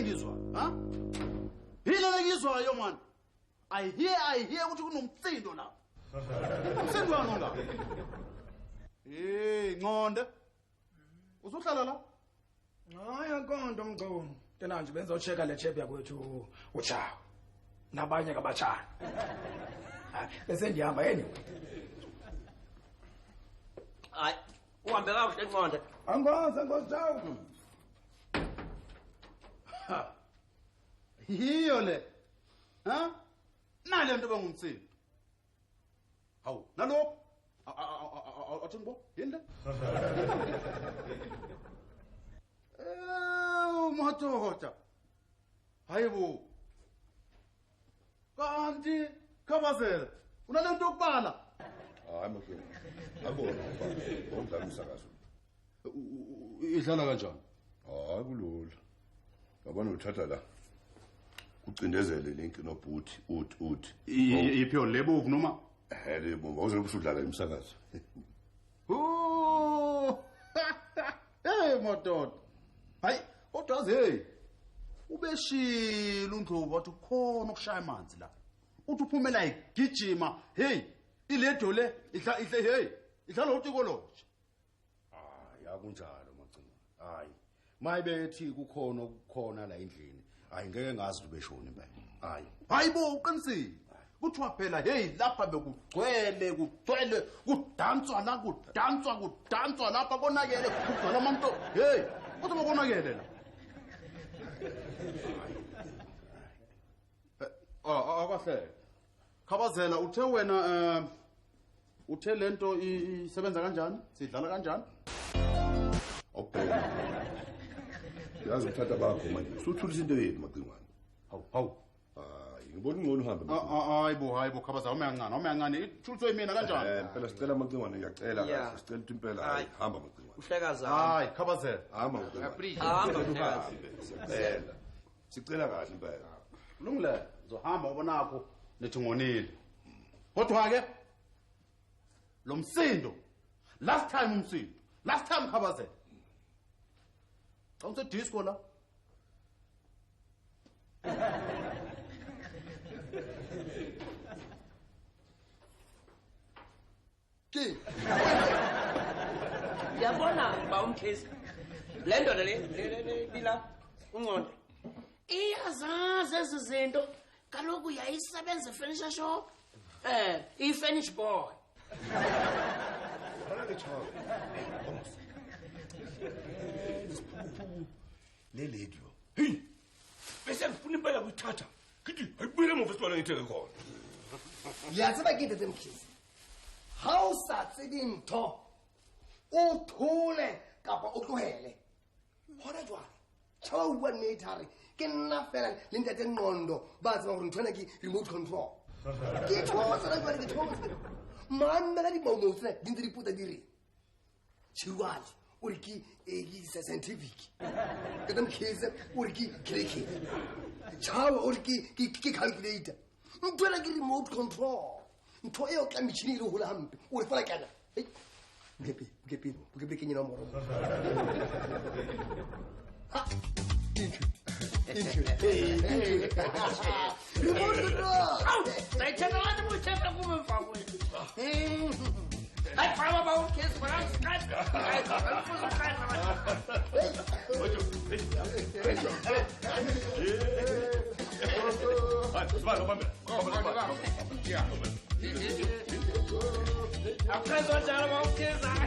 ngizwa ha yini ngizwayo man I hear ukuthi kunomsindo lapha umsindo wanonga nqonde usuhlala la hayi ankonto mgcono tena nje benza uchecka le chep yakwethu uchawo nabanye kabachana bese ndihamba anyway hayi uhambe kahle nqonde angoze chawo hiyo le ha nale nto bengumsindo hawu nalokho athi ngibo yini le madoda hayibo kanti Khabazela unale nto yokubala hayi mfowethu akona baba ngomdlalo umsakazo idlala kanjani hayi kulula yabona uthatha la kucindezele link nobhuti uthi iphiyo lebovu noma lebo ngozobusudlala umsakazo hey madoda hayi kodwa hey ubeshila uNdlovu wathi khona ukushaya amanzi la uthi uphumela igijima hey iledo le ihle hey idlala utiko loje hayi akunjalo macinga hayi mayibethi kukhona la endlini hayi ngeke ngazi ukuthi beshoni impela hayibo uqinisile kuthiwa phela hey lapha bekugcwele kudanswa la kudanswa lapha konakele kugcwala amanto hey kodwa bakonakele la akahle Khabazela uthe wena uthe lento isebenza kanjani sidlala kanjani awubheka yazi uthatha bakho manje usuthulisa into yethu macingwane hawu ngibona ingcono uhambe hayibo Khabazela uma yancane ithulso yimina kanjani phela sicela macingwane ngiyacela kahle sicela ukuthi impela hamba macingwane uhlekaza hayi Khabazela hamba macingwane hamba sicela kahle impela kulungile zohamba ubonakho nethi ngonile kodwa ke lo msindo last time Khabazela awuse disco la ke yabona ba umkhisi le ndoda le bila unqonde iyazazi ezizinto kaloku yayisebenza furniture shop i-furnish boy le lady hey bese ngifuna impela kuyithatha ngithi ayibuyele emuva sibona ngitheke khona yatseba ke tete mkhisi ha o sa tsebe ntho o thole kapa o tlohele hona jwale tshaba o bua nnete hare ke nna fela le ntate Nqondo ba tseba gore nthwana ke remote control ke thosa la jwale ke thosa mamela di momotse di ntse di puta di re chiwali o re ke scientific ke teng khise o re ke clicky tshaba o re ke calculator ntwana ke remote control ntho eo tla metšhini ile hola hampe o re fela kana hey bukepe ke nyina moro ha Après, on